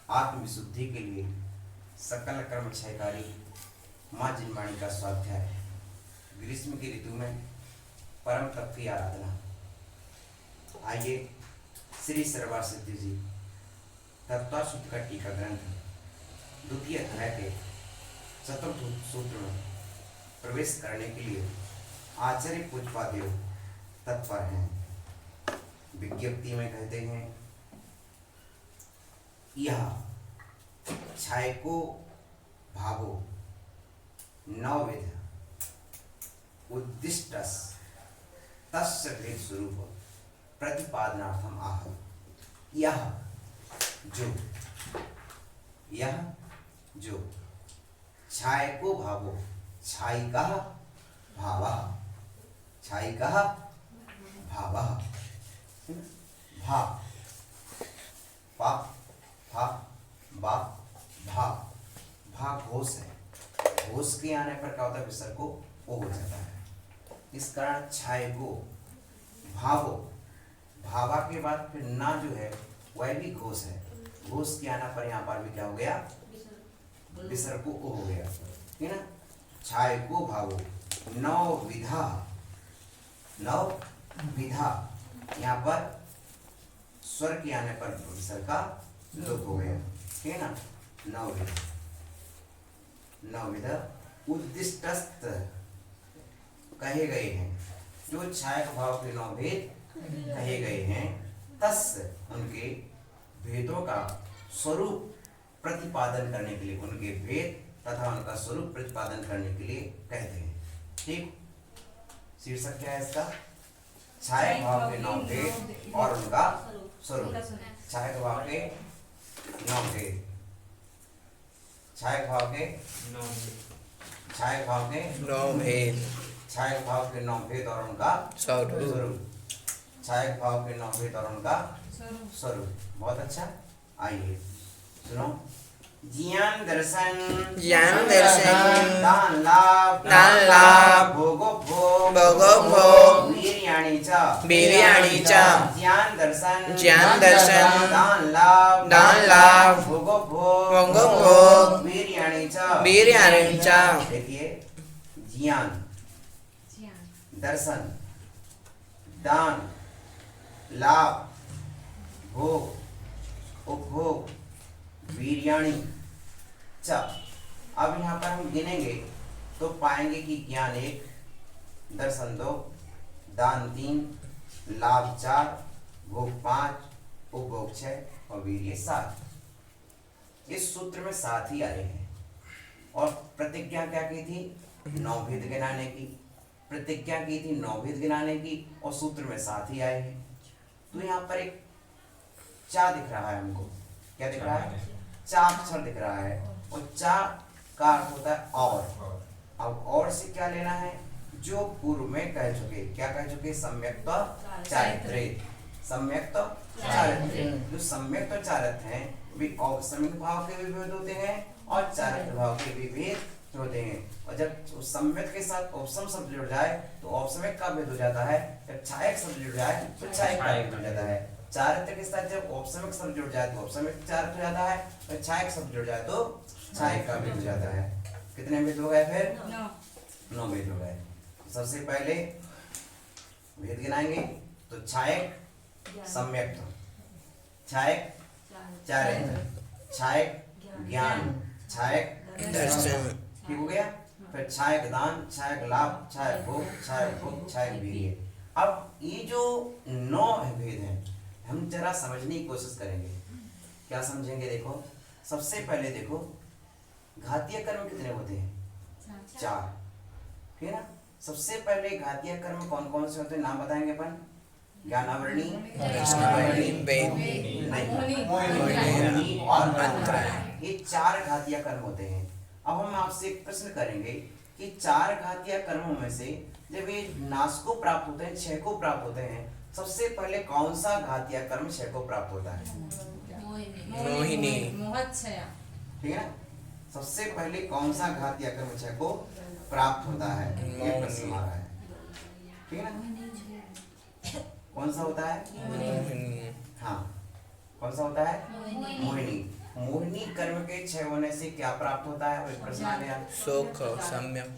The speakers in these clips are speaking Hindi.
आत्मविशुद्धि के लिए सकल कर्म क्षयकारी माँ जिनवाणी का स्वाध्याय। ग्रीष्म की ऋतु में परम तप की आराधना। आइए श्री सर्वा सिद्धि जी तत्वाशुद्ध का टीका ग्रंथ द्वितीय अध्याय के चतुर्थ सूत्र में प्रवेश करने के लिए आचार्य पूज्यपाद तत्पर हैं। विज्ञप्ति में कहते हैं, यह छायको भावो नवविध उद्दिष्टस तस्य भेद स्वरूप प्रतिपादनार्थम आह। यह जो छायको भावो, छायिकः भावः, छायिकः भावः, भा पा फा बा भा, भा घोष है। घोष के आने पर क्या होता है, विसर्ग को ओ हो जाता है। इस कारण छायको भावो, भावा के बाद फिर ना जो है वह भी घोष है। घोष के आने पर यहाँ पर भी क्या हो गया, विसर्ग को ओ हो गया, है ना। छायको भावो नवविधा, नवविधा यहाँ पर स्वर के आने पर विसर्ग का लोप हो गया, है ना। नवविध उद्दिष्टस्त कहे गए हैं, जो छायक भाव के नौ भेद कहे गए हैं, तस् उनके भेदों का स्वरूप प्रतिपादन करने के लिए, उनके भेद तथा उनका स्वरूप प्रतिपादन करने के लिए कहते हैं। ठीक, शीर्षक क्या है इसका, छायक भाव के नौ भेद और उनका स्वरूप। छायक भाव के नौ भेद, छायक भाव के नौ भेद, छायक भाव के नौ भेद, छायक भाव के नौ भेद और उनका स्वरूप, छायक भाव के नौ भेद और उनका स्वरूप। बहुत अच्छा, आइए सुनो। ज्ञान दर्शन, दान लाभ, भोगो भोग, वीर्याणि च, ज्ञान दर्शन, दान लाभ, भोगो भोग, वीर्याणि च। देखिए, ज्ञान, दर्शन, दान, लाभ, भोग, उपभोग, वीर्याणि च। अब यहाँ पर हम गिनेंगे तो पाएंगे कि ज्ञान 1, दर्शन 2, दान 3, लाभ 4, भोग 5, उपभोग 6 और वीर्य 7। इस सूत्र में 7 ही आए हैं। और प्रतिज्ञा क्या की थी, 9 भेद गिनाने की। प्रतिज्ञा की थी 9 भेद गिनाने की और सूत्र में 7 ही आए हैं। तो यहाँ पर एक चा दिख रहा है हमको, क्या दिख रहा है, चा अक्षर दिख रहा है, और चा का अर्थ होता है और। अब और से क्या लेना है, जो पूर्व में कह चुके, क्या कह चुके, सम्यक्त चारित्र्य, सम्यक्त चारित्र्य। जो सम्यक्त चारित्र्य हैं वे औपसमिक भाव के भी भेद होते हैं और चारित्र्य भाव के भी भेद होते हैं। और जब सम्यक्त के साथ औपसम शब्द जुड़ जाए तो औपसमिक का भेद हो जाता है, जब छायक शब्द जुड़ जाए तो छायक का भेद हो जाता है। चारित्र्य के साथ जब औपसमिक शब्द जुड़ जाए तो औपसमिक चारित्र्य हो जाता है, और छायक शब्द जुड़ जाए तो छायक का भेद हो जाता है। कितने भेद हो गए फिर, 9 भेद हो गए। सबसे पहले भेद गिनाएंगे तो छायक, सम्यक्त, छायक चारित्र्य, छायक ज्ञान, छायक दर्शन, ठीक हो गया। फिर छायक दान, छायक लाभ, छायक भोग, छायक वीर्य। अब ये जो 9 भेद हैं हम जरा समझने की कोशिश करेंगे। क्या समझेंगे, देखो सबसे पहले देखो घातीय कर्म कितने होते हैं, 4, ठीक है ना। सबसे पहले घातीय कर्म कौन कौन से होते हैं, नाम बताएंगे अपन। ज्ञानावरणी, और मंत्र, ये 4 घातीय कर्म होते हैं। अब हम आपसे एक प्रश्न करेंगे कि 4 घातीय कर्मों में से जब ये नाश को प्राप्त होते हैं, 6 को प्राप्त होते हैं, सबसे पहले कौन सा घातीय कर्म 6 को प्राप्त होता है, मोहिनी, ठीक है ना। सबसे पहले कौन सा घातीय कर्म 6 को प्राप्त होता है, ये प्रश्न आ रहा है, ठीक है ना। कौन सा होता है, हाँ कौन सा होता है, मोहिनी। मोहिनी कर्म के क्षय होने से क्या प्राप्त होता है? वो प्रश्न आ गया। सुख सम्यक।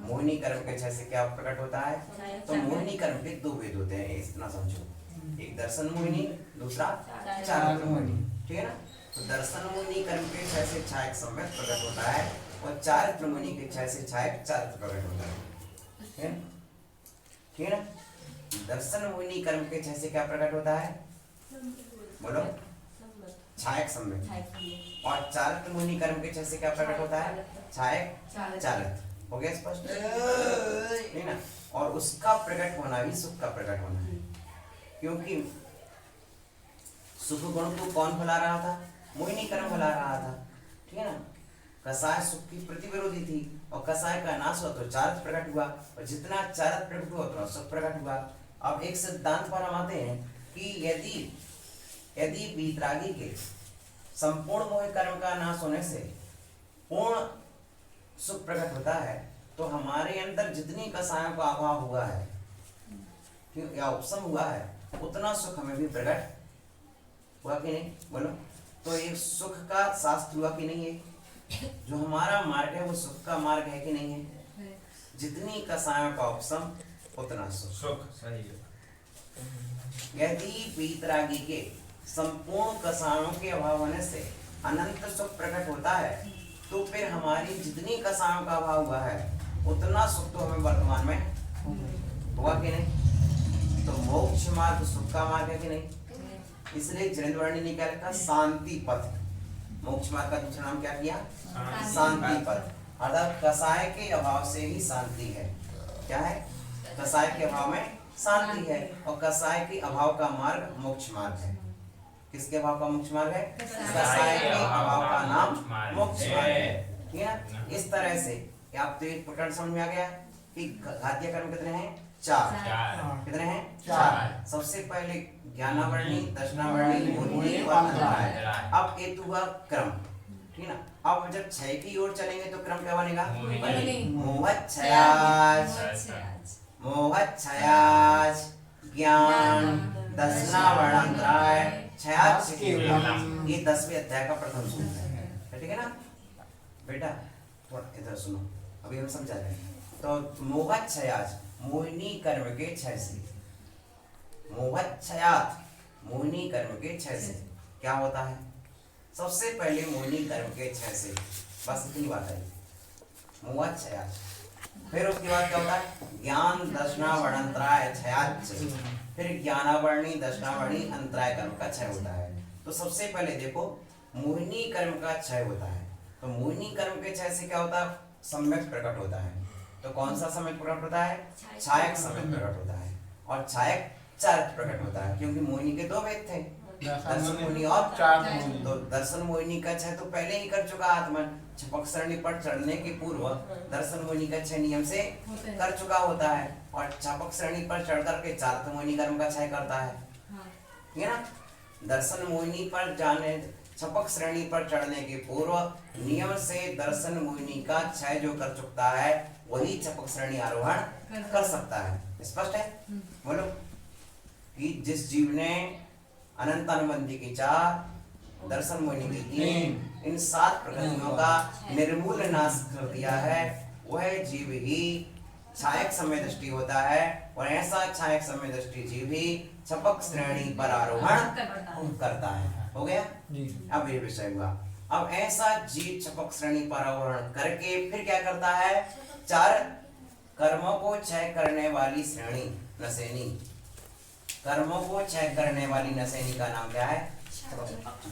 मोहिनी कर्म के क्षय से क्या प्रकट होता है? तो मोहिनी कर्म के दो भेद होते हैं, इतना समझो। एक दर्शन मोहिनी, दूसरा चारित्र मोहिनी, ठीक है ना। तो दर्शन मोहिनी कर्म के क्षय से छायक सम्यक प्रकट होता है और चारित्र मोहिनी के क्षय से छायक चारित्र प्रकट होता है, ठीक है, ठीक है ना। दर्शन मोहिनी कर्म के क्षय से क्या प्रकट होता है? बोलो। छायक सम्यक। और चारित्र मोहिनी कर्म के क्षय से क्या प्रकट होता है? छायक चारित्र। हो गया स्पष्ट, ठीक ना। और उसका प्रकट होना भी सुख का प्रकट होना है, क्योंकि सुख गुण को कौन फैला रहा था? मोहिनी कर्म फैला रहा था, ठीक है ना। कसाय सुख की प्रतिविरोधी थी और कसाय का नाश हुआ तो चारित्र प्रकट हुआ, और जितना चारित्र प्रकट हुआ उतना सुख प्रकट हुआ। अब एक सिद्धांत पर हम आते हैं कि यदि वीतरागी के संपूर्ण मोह कर्म का नाश होने से पूर्ण सुख प्रकट होता है, तो हमारे अंदर जितनी कसायों का अभाव हुआ है या उपशम हुआ है, उतना सुख हमें भी प्रकट हुआ कि नहीं? बोलो। तो ये सुख का शास्त्र हुआ कि नहीं है? जो हमारा मार्ग है वो सुख का मार्ग है कि नहीं है? जितनी कसायों का उपशम उतना सुख। सही है। यदि वीतरागी के संपूर्ण कसायों के अभाव होने से अनंत सुख प्रकट होता है, तो फिर हमारी जितनी कसायों का अभाव हुआ है उतना सुख तो हमें वर्तमान में हुआ कि नहीं? तो मोक्ष मार्ग सुख का मार्ग है कि नहीं? इसलिए जैनवर्णी ने क्या लिखा? शांति पथ। मोक्ष मार्ग का दूसरा नाम क्या किया? शांति पथ। अर्थात कसाय के अभाव से ही शांति है। क्या है? कसाय के अभाव में शांति है, और कसाय के अभाव का मार्ग मोक्ष मार्ग है। किसके अभाव का मोक्ष मार्ग है? कसाय के अभाव का नाम मोक्ष मार्ग है, ठीक है। इस तरह से आप तो एक प्रकरण समझ में आ गया कि घातीय कर्म कितने हैं? चार। कितने हैं? चार। सबसे पहले ज्ञानावरणी, दर्शनावरणी, मोहिनी और अंतराय। अब ये तो हुआ क्रम, ठीक ना। अब जब क्षय की ओर चलेंगे तो क्रम क्या बनेगा? मोहच्छयाज, मोहच्छयाज, ज्ञान, दर्शनावरणांतराय, क्षयाज केवलम। ये 10वें अध्याय का प्रथम सूत्र है, ठीक है ना बेटा। थोड़ा इधर सुनो, अभी हम समझा रहे हैं। तो मोहच्छयाज मोहिनी कर्म के क्षय से, मोहच्छयात मोहिनी कर्म के क्षय से क्या होता है? सबसे पहले मोहिनी कर्म के क्षय से, बस इतनी बात है, मोहच्छयात। फिर उसके बाद क्या होता है? ज्ञान दर्शनावरणांतराय क्षयाच। फिर ज्ञानावरणी, दर्शनावरणी, अंतराय कर्म का क्षय होता है। तो सबसे पहले देखो मोहिनी कर्म का क्षय होता है। तो मोहिनी कर्म के क्षय से क्या होता है? सम्यक प्रकट होता है। तो कौन सा सम्यक प्रकट होता है? छायक सम्यक प्रकट होता है, और छायक चारित्र प्रकट होता है, क्योंकि मोहिनी के दो भेद थे, दर्शन मोहिनी और चारित्र। तो दर्शन मोहिनी का क्षय तो पहले ही कर चुका आत्मन, छपक सरणी पर चढ़ने के पूर्व दर्शन मोहिनी का क्षय नियम से कर चुका होता है, और छपक सरणी पर चढ़ करके चारित्र मोहिनी कर्म का क्षय करता है, ठीक है ना। दर्शन मोहिनी पर जाने, छपक श्रेणी पर चढ़ने के पूर्व नियम से दर्शन मोहिनी का क्षय जो कर चुकता है वही छपक श्रेणी आरोहण कर सकता है। स्पष्ट है? बोलो। कि जिस जीव ने अनंत अनुबंधी की 4, दर्शन मोहिनी की 3, इन 7 प्रकृतियों का निर्मूल नाश कर दिया है, वह जीव ही छायक समय दृष्टि होता है, और ऐसा छायक समय दृष्टि जीव ही छपक श्रेणी पर आरोहण करता है। हो गया? अब ये विषय हुआ। अब ऐसा जीव छपक श्रेणी पर आरोहण करके फिर क्या करता है? 4 कर्मों को क्षय करने वाली श्रेणी नसेनी, कर्मों को क्षय करने वाली नसेनी का नाम क्या है?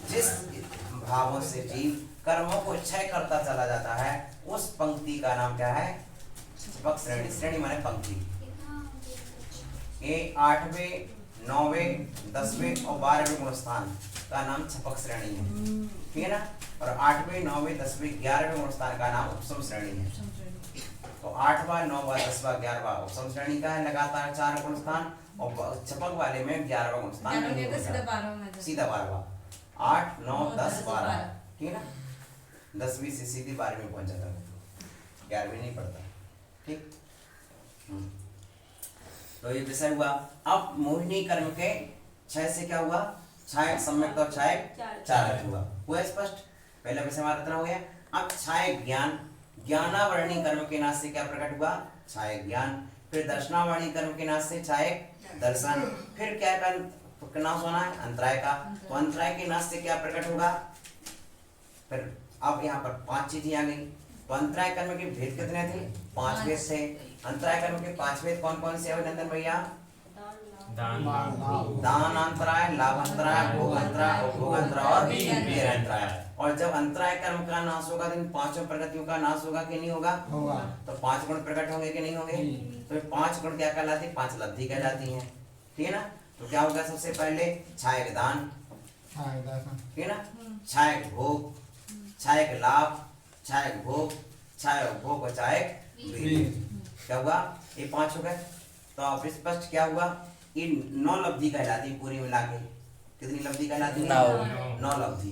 जिस भावों से जीव कर्मों को क्षय करता चला जाता है उस पंक्ति का नाम क्या है? छपक श्रेणी। श्रेणी माने पंक्ति। ये 8वें, 9वें, 10वें और 12वें गुण स्थान का नाम छपक श्रेणी है, ठीक है ना। और 8वें, 9वें, 10वें, 11वें गुण स्थान का नाम उपसम श्रेणी है। तो 8वां, 9वां, 10वां, 11वां उपसम श्रेणी का है, लगातार 4 गुण स्थान, और छपक वाले में 11वां गुण स्थान सीधा 12वां। 8, 9, 10, 12, ठीक है ना। 10वीं से सीधी 12वीं में पहुंच जाता है, 11वीं नहीं पढ़ता, ठीक। तो ये विषय हुआ। अब मोहिनी कर्म के क्षय से क्या हुआ? छायक सम्यक और छायक चारित्र हुआ। स्पष्ट? पहला विषय हमारा इतना हो गया। अब छाय ज्ञान, ज्ञानावरणी कर्म के नाश से क्या प्रकट हुआ? छाय ज्ञान। फिर दर्शनावरणी कर्म के नाश से छाय दर्शन। फिर क्या नाश होना है? अंतराय का। तो अंतराय के नाश से क्या प्रकट होगा? फिर अब यहाँ पर 5 चीजें आ गई। तो अंतराय कर्म के भेद कितने थे? 5 भेद थे। अंतराय कर्म के 5 भेद कौन कौन से? अभिनंदन भैया। दान अंतराय, लाभ अंतराय, भोग अंतराय, उपभोग अंतराय और वीर अंतराय। और जब अंतराय कर्म का नाश होगा तो इन पांचों प्रगतियों का नाश होगा कि नहीं होगा? तो 5 गुण प्रकट होंगे कि नहीं होंगे? तो 5 गुण क्या कहलाती है? 5 लब्धि कहलाती हैं। ठीक है ना? तो क्या होगा? सबसे पहले छायक दान, ठीक है ना, छायक भोग, छायक लाभ, छायक भोग, छायक भोग और छायक वीर। क्या हुआ? ये 5 हो गए। तो अब स्पष्ट क्या हुआ? ये 9 लब्धि कहलाती है पूरी मिला के। कितनी लब्धि कहलाती है? 9 लब्धि।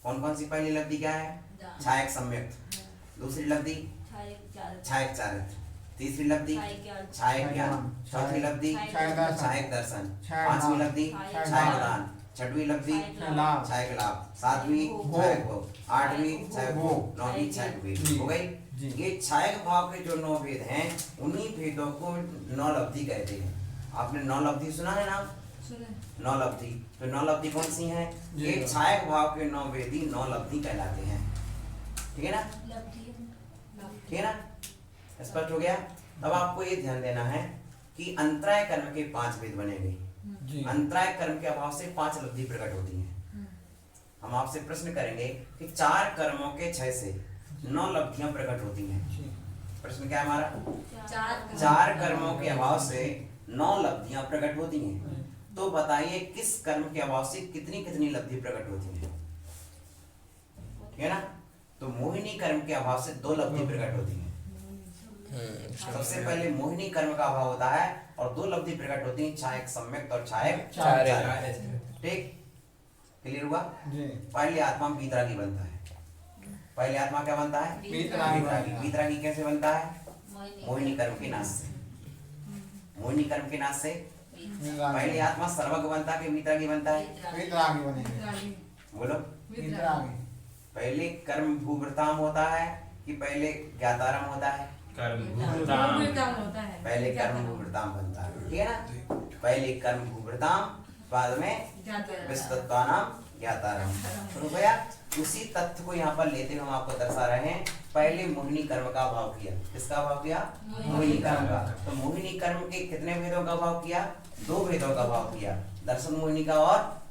कौन कौन सी? पहली लब्धि क्या है? छायक संयुक्त। दूसरी लब्धि छायक चारित्र। तीसरी लब्धि छायक ज्ञान। चौथी लब्धि छायक दर्शन। पांचवी लब्धि छायक दान। छठवीं लब्धि छायक लाभ। सातवीं छायक भोग। आठवीं छायक भोग। नौवीं छायक वीर। हो गई? ये छायक भाव के जो 9 भेद हैं उन्हीं भेदों को 9 लब्धि कहते हैं। आपने 9 लब्धि सुना है ना? 9 लब्धि। तो 9 लब्धि कौन सी हैं? ये छायक भाव के 9 भेद ही 9 लब्धि कहलाते हैं। ठीक है ना? ठीक है ना? स्पष्ट हो गया? अब आपको ये ध्यान देना है कि अंतराय कर्म के 5 भेद बनेंगे। अंतराय कर्म के अभाव से 5 लब्धि प्रकट होती हैं। हम आपसे प्रश्न करेंगे कि 4 कर्मों के 6 से 9 लब्धियां प्रकट होती हैं। प्रश्न क्या है हमारा? 4 कर्मों के अभाव से 9 लब्धियां प्रकट होती हैं। तो बताइए किस कर्म के अभाव से कितनी कितनी लब्धि प्रकट होती है? ठीक है ना? तो मोहिनी कर्म के अभाव से 2 लब्धि प्रकट होती है। सबसे पहले मोहिनी कर्म का अभाव होता है और 2 लब्धि प्रकट होती है, छायक सम्यक्त और छायक चारित्र। ठीक? क्लियर हुआ? पहले आत्मा वीतरागी बनता है। पहले आत्मा क्या बनता है? वीतरागी। वीतरागी कैसे बनता है? मोहिनी कर्म के नाश से। मोहिनी कर्म के नाश से पहले आत्मा सर्वज्ञ बनता है कि वीतरागी बनता है? वीतरागी बनेगा। बोलो। वीतरागी। पहले कर्म भूवृताम होता है कि पहले ज्ञातारम होता है? पहले कर्म भूवृताम बनता है। ठीक है ना? पहले कर्म भूवृताम, बाद में विस्तत्वानाम ज्ञातारम। तो भैया उसी तथ्य को यहाँ पर लेते हुए हम आपको दर्शा रहे हैं। पहले मोहिनी कर्म का अभाव किया। किसका अभाव किया? मोहिनी कर्म का। तो मोहिनी कर्म के कितने भेदों का अभाव किया? 2 भेदों का अभाव किया, दर्शन मोहिनी का और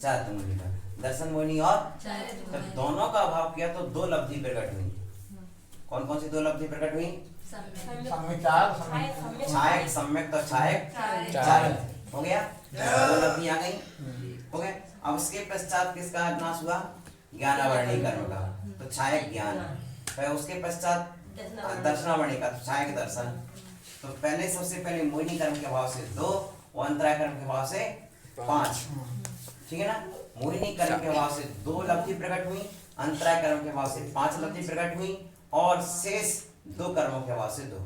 चारित्र मोहिनी का। दर्शन मोहिनी और जब दोनों का अभाव किया तो 2 लब्धि प्रकट हुई। कौन कौन सी 2 लब्धि प्रकट हुई? छायक सम्यक्त और छायक चारित्र। हो गया? 2 लब्धि आ गई। हो गया? अब उसके पश्चात किसका नाश हुआ? ज्ञानावरणी कर्म का। तो छायक ज्ञान। फिर उसके पश्चात दर्शनावरणी का, तो छायक दर्शन। तो पहले सबसे पहले मोहिनी कर्म के अभाव से 2 और अंतराय कर्म के अभाव से 5। ठीक है ना? मोहिनी कर्म के अभाव से 2 लब्धि प्रकट हुई, अंतराय कर्म के अभाव से 5 लब्धि प्रकट हुई और शेष 2 कर्मों के अभाव से 2।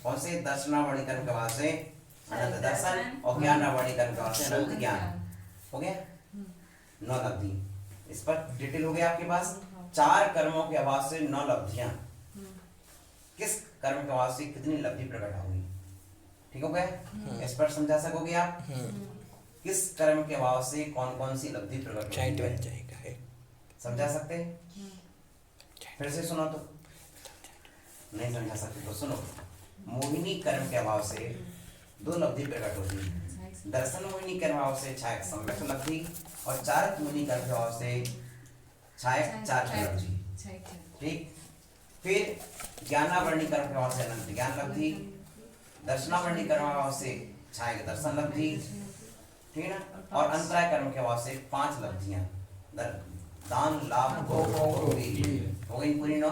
कौन से? दर्शनावरणी कर्म के अभाव से अनंत दर्शन और ज्ञानावरणी कर्म के अभाव से अनंत ज्ञान। हो गया? 9 लब्धि। इस पर डिटेल हो गया आपके पास। 4 कर्मों के अभाव से 9 लब्धियां। किस कर्म के अभाव से कितनी लब्धि प्रकट होगी? ठीक हो गया? इस पर समझा सकोगे आप? किस कर्म के अभाव से कौन कौन सी लब्धि प्रकट होगी? समझा सकते? फिर से सुनो। तो नहीं समझा सकते तो सुनो। मोहिनी कर्म के अभाव से 2 लब्धि प्रकट होती है। दर्शन मोहिनी कर्म के अभाव से छायक सम्यक्त लब्धि और चारित्र मोहिनी कर्म के अभाव से छायक चारित्र लब्धि। ठीक? फिर ज्ञानावरणी कर्म के अभाव से अनंत ज्ञान लब्धि, दर्शनावरणी कर्म के अभाव से छायक दर्शन लब्धि। ठीक है ना? और अंतराय कर्म के अभाव से 5 लब्धियां, दान लाभ भोग हो गई पूरी 9।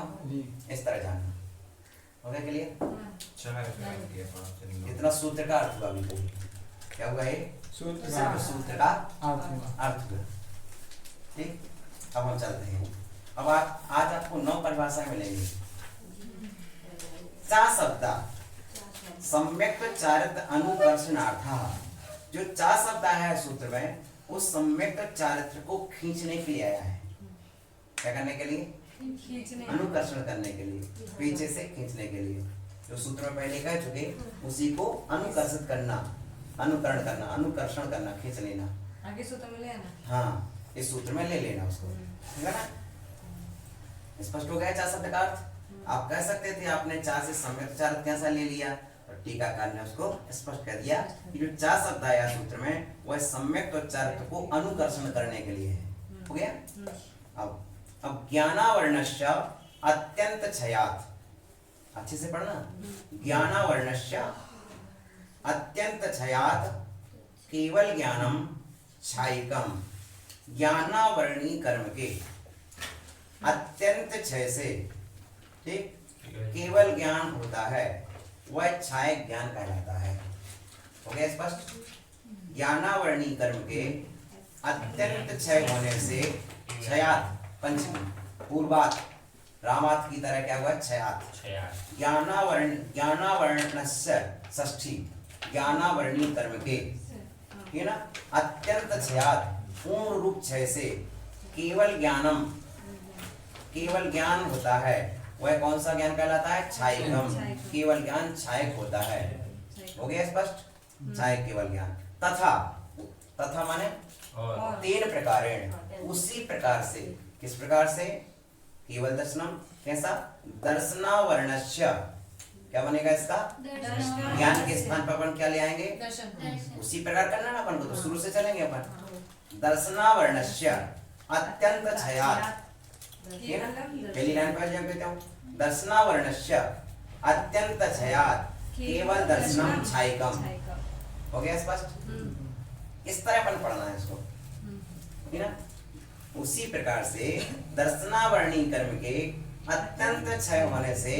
इस तरह जानना। हो गया क्लियर? इतना सूत्र का अर्थ हुआ। अभी क्या हुआ? ये सूत्र का अर्थ हुआ। ठीक? अब हम चलते हैं। अब आज आपको 9 परिभाषाएं मिलेंगी। 4 शब्द सम्यक्त चारित्र अनुकर्षणार्थ। जो 4 शब्द आया है सूत्र में उस सम्यक चारित्र को खींचने के लिए आया है। क्या करने के लिए? अनुकर्षण करने के लिए, पीछे से खींचने के लिए। जो सूत्र में पहले कह चुके उसी को अनुकर्षित करना, अनुकरण करना, अनुकर्षण करना, खींच लेना। आगे सूत्र में ले आना। हाँ, इस सूत्र में ले लेना उसको, ठीक है ना। स्पष्ट हो गया चार शब्द का अर्थ। आप कह सकते थे आपने चार से सम्यक चारित्र कैसा ले लिया, और टीकाकार ने उसको स्पष्ट कर दिया कि जो चार शब्द आया सूत्र में वह सम्यक चारित्र को अनुकर्षण करने के लिए है। हो गया। अब ज्ञानावर्णस्य अत्यंत क्षयात्, अच्छे से पढ़ना, ज्ञानावर्णस्य अत्यंत क्षयात् केवल ज्ञानम क्षायिकम। ज्ञानावर्णी कर्म के अत्यंत क्षय से, ठीक, केवल ज्ञान होता है, वह क्षय ज्ञान कहलाता है। हो गया स्पष्ट। ज्ञानावर्णी कर्म के अत्यंत क्षय होने से, क्षयात् पंचमी, पूर्वात रामात की तरह क्या हुआ? क्षयात्। ज्ञानावर्णस्य षष्ठी, ज्ञानावर्णी कर्म के, है ना, अत्यंत क्षयात् पूर्ण रूप क्षय से केवल ज्ञानम, केवल ज्ञान होता है, वह कौन सा ज्ञान कहलाता है? क्षायिकम। केवल ज्ञान क्षायक होता है। हो गया स्पष्ट। क्षायक केवल ज्ञान। तथा, तथा माने तीन प्रकारेण, उसी प्रकार से। किस प्रकार से? केवल दर्शनम, कैसा? दर्शनावर्णस्य, क्या बनेगा इसका? ज्ञान के स्थान पर अपन क्या ले आएंगे? उसी प्रकार करना ना अपन को, तो शुरू से चलेंगे अपन। दर्शनावर्णस्य अत्यंत क्षयात्, पहली लाइन पर जब कहता हूँ दर्शनावर्णस्य अत्यंत क्षयात् केवल दर्शनम क्षायिकम। हो गया स्पष्ट। इस तरह अपन पढ़ना है इसको, ठीक है ना। उसी प्रकार से दर्शनावर्णी कर्म के अत्यंत क्षय होने से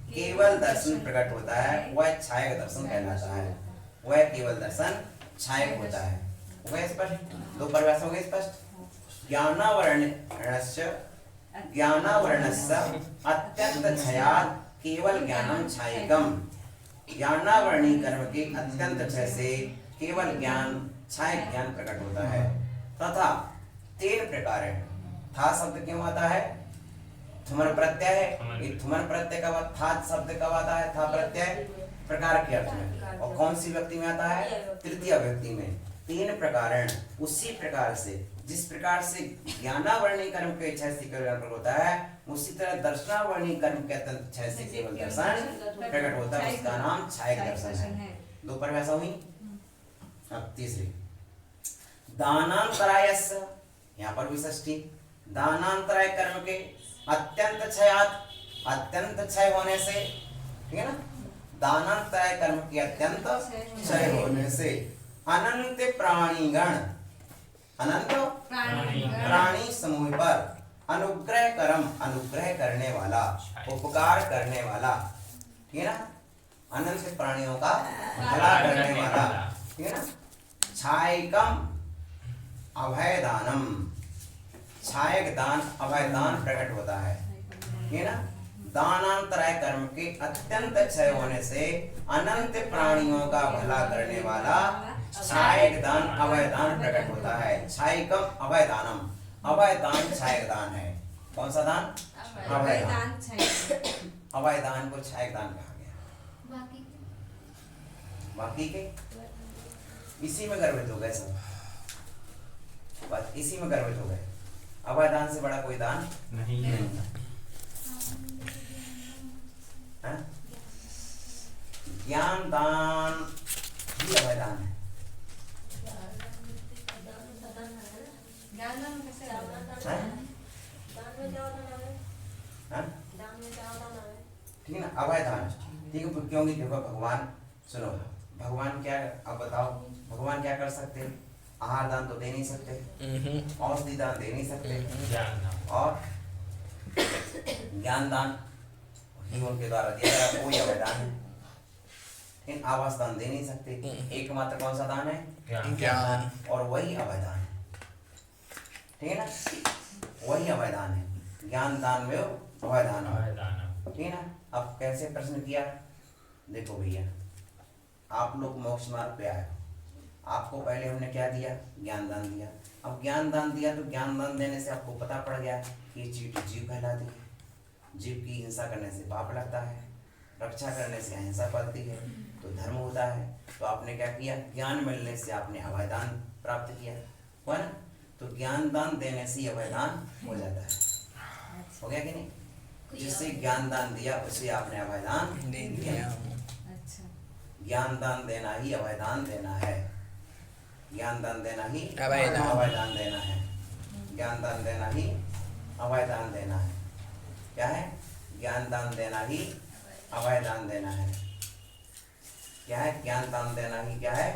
केवल दर्शन प्रकट होता है, वह छायक दर्शन कहलाता है। वह केवल दर्शन छायक होता है। वह स्पष्ट। दो परिभाषा हो गई स्पष्ट। ज्ञानावर्णस्य, ज्ञानावर्णस्य अत्यंत क्षयात् केवल ज्ञानम छायिकम। ज्ञानावर्णी कर्म के अत्यंत क्षय से केवल ज्ञान छायक ज्ञान प्रकट होता है। तथा तीन प्रकार है। था शब्द क्यों आता है? थुमन प्रत्यय है। ये थुमन प्रत्यय का बाद था शब्द कब आता है? था प्रत्यय प्रकार के अर्थ में। और कौन सी व्यक्ति में आता है? तृतीय व्यक्ति में। तीन प्रकार, उसी प्रकार से, जिस प्रकार से ज्ञानावर्णी कर्म के इच्छा से केवल होता है, उसी तरह दर्शनावर्णी कर्म के अत्यंत इच्छा से केवल दर्शन प्रकट होता है, उसका नाम छायक दर्शन है। दो परिभाषा हुई। अब तीसरी, दानांतरायस्य, यहाँ पर भी षष्ठी। दानांतराय कर्म के अत्यंत क्षयात्, अत्यंत क्षय होने से, ठीक है ना। दानांतराय कर्म के अत्यंत क्षय होने से अनंत प्राणीगण, अनंत प्राणी समूह पर अनुग्रह कर्म, अनुग्रह करने वाला, उपकार करने वाला, ठीक है ना। अनंत प्राणियों का भला करने वाला, ठीक है ना। छायिकम अभयदानम, छायक दान, अभय दान प्रकट होता है, ठीक है ना। दानांतराय कर्म के अत्यंत क्षय होने से अनंत प्राणियों का भला करने वाला छायक दान, अभय दान प्रकट होता है। छायिकम अभय दानम, अभय दान छायक दान है। कौन सा दान? अभय दान। अभय दान को छायक दान कहा गया। बाकी के इसी में गर्भित हो गए सब, बस इसी में गर्भित हो गए। अभय दान से बड़ा कोई दान नहीं है। ज्ञान दान भी अभय दान है। ठीक है ना, अभय दान। ठीक है, क्योंकि देखो भगवान, सुनो, भगवान क्या, अब बताओ भगवान क्या कर सकते हैं? आहार दान तो दे नहीं सकते, औषधि दान दे नहीं सकते, और ज्ञान दान ही उनके द्वारा दिया गया, कोई अभय दान है। लेकिन आवास दान दे नहीं सकते। एकमात्र कौन सा दान है? ज्ञान, और वही अभय दान है, ठीक है ना। वही अभय दान है, ज्ञान दान में अभय दान है, ठीक है ना। अब कैसे प्रश्न किया? देखो भैया, आप लोग मोक्ष मार्ग पे आए, आपको पहले हमने क्या दिया, ज्ञान दान दिया। अब ज्ञान दान दिया तो ज्ञान दान देने से आपको पता पड़ गया कि ये चीज जीव कहलाती है। जीव की हिंसा करने से पाप लगता है, रक्षा करने से अहिंसा फलती है, तो धर्म होता है। तो आपने क्या किया, ज्ञान मिलने से आपने अभयदान प्राप्त किया, हुआ ना। तो ज्ञान दान देने से अभयदान हो जाता है, हो गया कि नहीं। जिससे ज्ञान दान दिया उसे आपने अभयदान दिया। ज्ञान दान देना ही अभयदान देना है, ज्ञान दान देना ही अभयदान देना है, ज्ञान दान देना ही अभयदान देना है। क्या है, ज्ञान दान देना ही अभयदान देना है। क्या है, ज्ञान दान देना ही क्या है,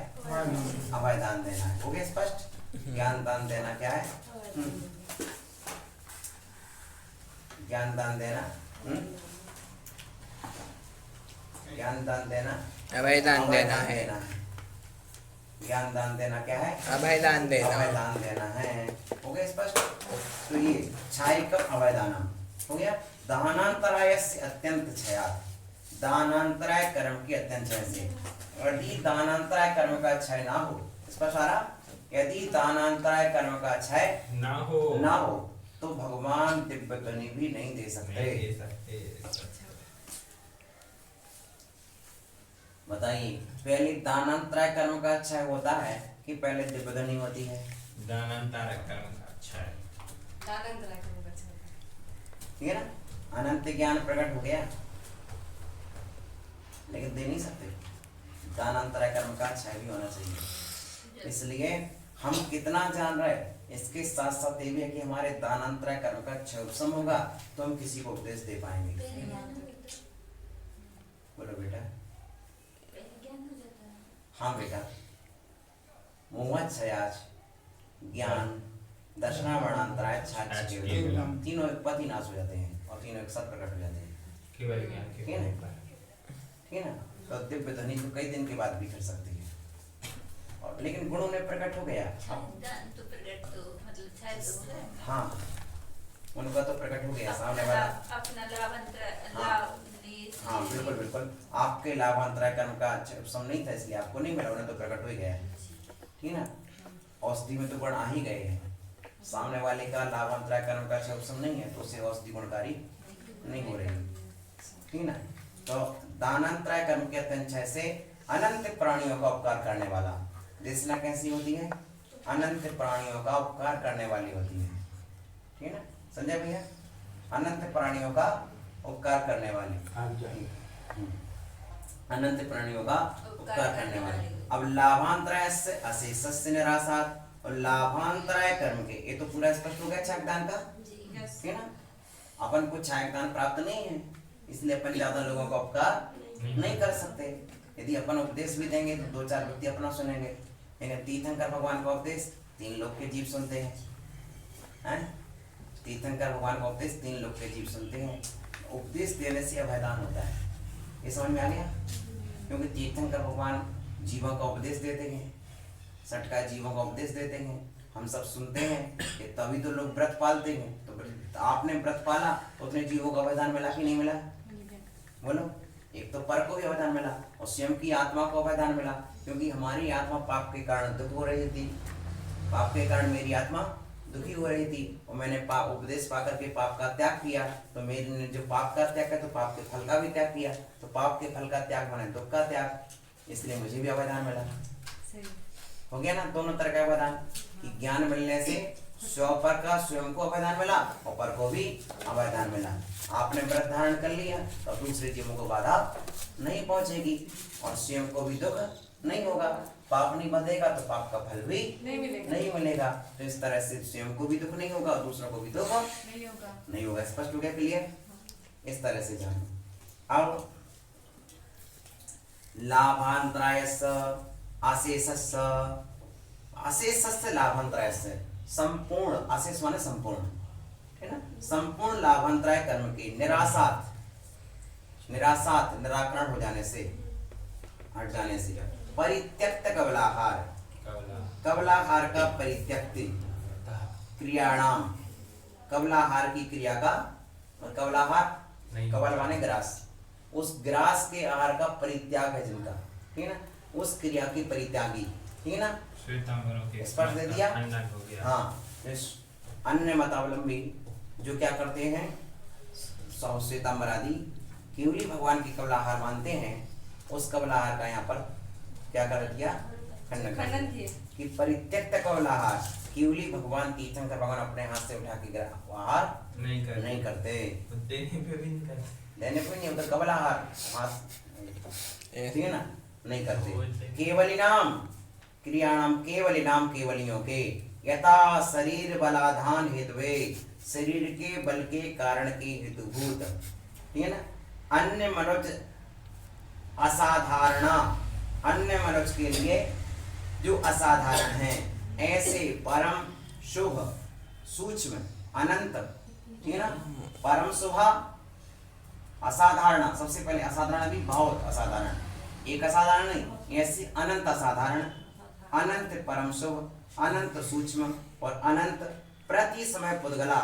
अभयदान देना है। हो गया स्पष्ट। ज्ञान दान देना क्या है, ज्ञान दान देना, ज्ञान दान देना अभयदान देना है। ज्ञान दान देना क्या है, अभयदान देना, अभयदान देना है। हो गया स्पष्ट। तो ये क्षायिकम अभयदानम हो गया। दानांतरायस्य अत्यंत क्षयात्, दानांतराय कर्म के अत्यंत क्षय से। यदि दानांतराय कर्म का क्षय ना हो, स्पष्ट आ रहा, यदि दानांतराय कर्म का क्षय ना हो तो भगवान दिव्य गति भी नहीं दे सकते। बताइए, पहले दानांतराय कर्म का क्षय होता है कि पहले दिव्य गति होती है? दानांतराय कर्म का क्षय, ठीक है ना। अनंत ज्ञान प्रकट हो गया लेकिन दे नहीं सकते, दानांतराय कर्म का क्षय भी होना चाहिए। इसलिए हम कितना जान रहे, इसके साथ साथ ये भी है कि हमारे दानांतराय कर्म का क्षय उपशम होगा तो हम किसी को उपदेश दे पाएंगे। बोलो बेटा। हाँ बेटा, मोहक्षयाच, ज्ञान, दर्शनावरणांतराय, तीनों एक पद ही नाश हो जाते हैं और तीनों एक साथ प्रकट हो जाते हैं। केवल ज्ञान के ठीक है ना, ठीक है ना। तो दिव्य ध्वनि तो कई दिन के बाद भी कर सकती है, और लेकिन गुणों में प्रकट हो गया। हाँ, उनका तो प्रकट हो गया, सामने वाला अपना लाभ हाँ बिल्कुल बिल्कुल। आपके लाभांतराय कर्म का उपशम नहीं था इसलिए आपको नहीं मिला, उन्हें तो प्रकट हो ही गया, ठीक ना। औषधि में तो गुण आ ही गए हैं, सामने वाले का लाभांतराय कर्म का उपशम नहीं है तो उसे औषधि गुणकारी नहीं हो रही, ठीक ना। तो दानांतराय कर्म के अत्यंत क्षय से अनंत प्राणियों का उपकार करने वाला, देशना कैसी होती है, अनंत प्राणियों का उपकार करने वाली होती है, ठीक है ना संजय भैया। अनंत प्राणियों का उपकार करने वाली, अनंत प्राणियों का उपकार करने वाली। अब लाभांतराय से अशेषस्य निरासात, और लाभांतराय कर्म के, ये तो पूरा स्पष्ट हो गया क्षयदान का, ठीक है ना। अपन को क्षयदान प्राप्त नहीं है इसलिए अपन ज्यादा लोगों का उपकार नहीं कर सकते। यदि अपन उपदेश भी देंगे तो दो चार व्यक्ति अपना सुनेंगे, लेकिन तीर्थंकर भगवान का उपदेश 3 लोग के जीव सुनते हैं, तीर्थंकर भगवान का उपदेश 3 लोग के जीव सुनते हैं। उपदेश देने से अभयदान होता है, ये समझ में आ गया। क्योंकि तीर्थंकर भगवान जीवों का उपदेश देते हैं, सटका जीवों का उपदेश देते हैं, हम सब सुनते हैं कि तभी तो लोग व्रत पालते हैं। तो आपने व्रत पाला तो उतने जीवों का अभयदान मिला कि नहीं मिला, बोलो। एक तो पर को भी अभयदान मिला और स्वयं की आत्मा को अभयदान मिला, क्योंकि हमारी आत्मा पाप के कारण दुख हो रही थी, पाप के कारण मेरी आत्मा दुखी हो रही थी, और मैंने पाप उपदेश पाकर के पाप का त्याग किया, तो मेरे ने जो पाप का त्याग किया तो पाप के फल का भी त्याग किया, तो पाप के फल का त्याग माने दुख का त्याग, इसलिए मुझे भी अभयदान मिला। हो गया ना, दोनों तरह का अभयदान। कि ज्ञान मिलने से स्वपर का स्वयं को अभयदान मिला और पर को भी अभयदान मिला। आपने व्रत धारण कर लिया तो दूसरे जीवों को बाधा नहीं पहुंचेगी और स्वयं को भी दुख नहीं होगा। पाप नहीं बंधेगा तो पाप का फल भी नहीं मिलेगा। तो इस तरह से स्वयं को भी दुख नहीं होगा और दूसरों को भी दुख नहीं होगा। स्पष्ट हो गया, क्लियर। इस तरह से जानो। अब लाभांतरायस्य अशेषस्य, अशेषस्य लाभांतरायस्य, संपूर्ण, अशेष माने संपूर्ण, है ना। संपूर्ण लाभांतराय कर्म की निरासात, निरासात निराकरण हो जाने से, हट जाने से, परित्यक्त कबलाहार, कबलाहार का परित्यक्ति, क्रियाणाम, कबलाहार की क्रिया का, कबलाहार कबल माने ग्रास, उस ग्रास के आहार का परित्याग है जिनका, ठीक है ना, उस क्रिया की परित्यागी, ठीक है ना। श्वेतांबरों के स्पर्श दे दिया। अन्नक हो गया। हाँ, इस अन्य मतावलंबी जो क्या करते हैं, श्वेतांबर आदि केवली भगवान की कमल आहार मानते हैं, उस कमल आहार का यहाँ पर क्या कर दिया, खंडन कर खंडन दिया। किए। कि परित्यक्त कमल आहार केवली भगवान तीर्थंकर भगवान अपने हाथ से उठा के आहार नहीं करते। नहीं करते, देने पे भी नहीं करते। लेने पे नहीं होता, कमल आहार हाथ, ठीक है ना, नहीं करते। बोलते। केवलिनाम क्रियाणाम केवलिनाम केवलियों के यथा शरीर बलाधान हेतुवे शरीर के बल के कारण के हेतुभूत, ठीक है ना। अन्य मनुज असाधारणा, अन्य मनुज के लिए जो असाधारण है, ऐसे परम शुभ सूक्ष्म अनंत, ठीक है ना, परम शुभ असाधारण, सबसे पहले असाधारण भी बहुत असाधारण, एक असाधारण नहीं, ऐसे अनंत असाधारण, अनंत परम शुभ, अनंत सूक्ष्म और अनंत प्रति समय पुद्गला,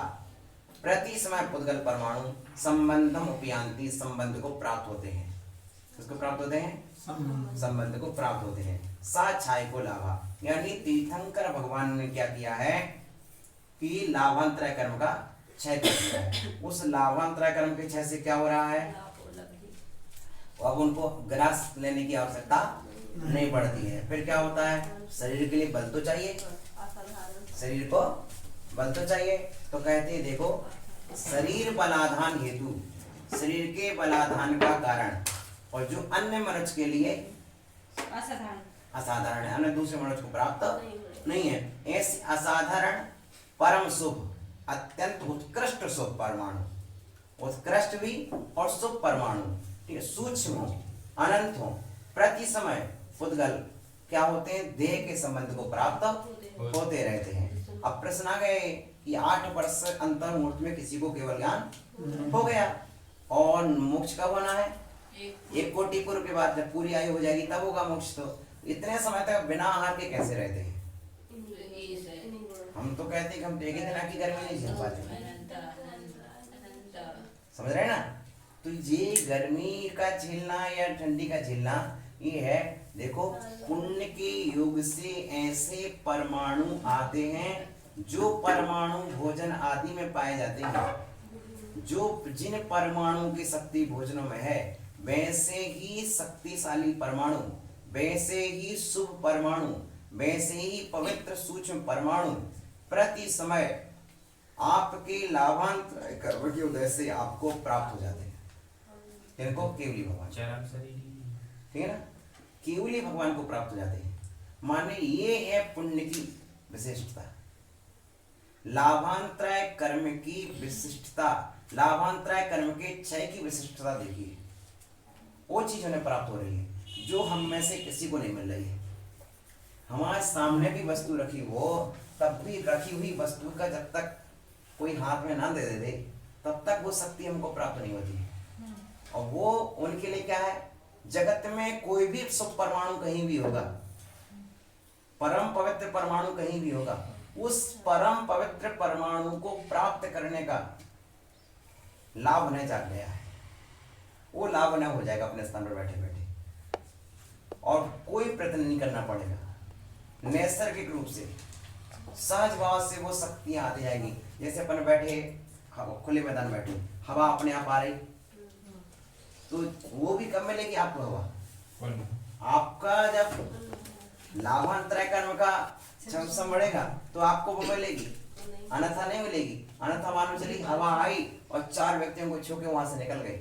प्रति समय पुद्गल परमाणु संबंधम उपयांति, संबंध को प्राप्त होते हैं। किसको प्राप्त होते हैं, संबंध को प्राप्त होते हैं। साछाय को लाभा, यानी तीर्थंकर भगवान ने क्या किया है कि लाभांतरय कर्म का क्षय कर दिया है। उस लाभांतरय कर्म के क्षय से क्या हो रहा है, अब उनको ग्रास लेने की आवश्यकता नहीं पड़ती है। फिर क्या होता है, शरीर के लिए बल तो चाहिए, शरीर को बल तो चाहिए, तो कहते हैं देखो शरीर बलाधान हेतु, शरीर के बलाधान का कारण, और जो अन्य मनुष्य के लिए असाधारण है, अन्य दूसरे मनुष्य को प्राप्त नहीं है, ऐसे असाधारण परम शुभ अत्यंत उत्कृष्ट शुभ परमाणु, उत्कृष्ट भी और शुभ परमाणु, ठीक है, सूक्ष्म हो, अनंत हो, प्रति समय पुद्गल क्या होते हैं, देह के संबंध को प्राप्त होते रहते हैं। अब प्रश्न आ गए कि 8 वर्ष अंतर मुहूर्त में किसी को केवल ज्ञान हो गया, और मोक्ष कब होना है, 1 कोटि पूर्व के बाद, जब पूरी आयु हो जाएगी तब होगा मोक्ष। तो इतने समय तक बिना आहार के कैसे रहते हैं, हम तो कहते हैं कि हम एक ही दिन की गर्मी नहीं झेल पाते, समझ रहे हैं ना। तो ये गर्मी का झेलना या ठंडी का झेलना ये है, देखो पुण्य के योग से ऐसे परमाणु आते हैं जो परमाणु भोजन आदि में पाए जाते हैं, जो जिन परमाणु की शक्ति भोजनों में है, वैसे ही शक्तिशाली परमाणु, वैसे ही शुभ परमाणु, वैसे ही पवित्र सूक्ष्म परमाणु प्रति समय आपके लाभांत कर्म के उदय से आपको प्राप्त हो जाते हैं। इनको केवली भगवान, चरम शरीर, ठीक है ना, केवली भगवान को प्राप्त हो जाते हैं। माने ये है पुण्य की विशिष्टता, लाभांतराय कर्म की विशिष्टता, लाभांतराय कर्म के क्षय की विशिष्टता देखिए, वो चीज उन्हें प्राप्त हो रही है जो हम में से किसी को नहीं मिल रही है। हमारे सामने भी वस्तु रखी हो, तब भी रखी हुई वस्तु का जब तक कोई हाथ में ना दे दे तब तक वो शक्ति हमको प्राप्त नहीं होती है। और वो उनके लिए क्या है, जगत में कोई भी शुभ परमाणु कहीं भी होगा, परम पवित्र परमाणु कहीं भी होगा, उस परम पवित्र परमाणु को प्राप्त करने का लाभ उन्हें जाग गया है, वो लाभ उन्हें हो जाएगा अपने स्थान पर बैठे बैठे, और कोई प्रयत्न नहीं करना पड़ेगा। नैसर्गिक रूप से सहज भाव से वो शक्तियां आती जाएगी। जैसे अपन बैठे खुले मैदान बैठे, हवा अपने आप आ रही, तो वो भी कब मिलेगी आपको हवा, आपका जब लाभांतराय कर्म का क्षमता बढ़ेगा तो आपको वो मिलेगी, अन्यथा नहीं मिलेगी। अन्यथा मालूम चली हवा आई और 4 व्यक्तियों को छू के वहां से निकल गई,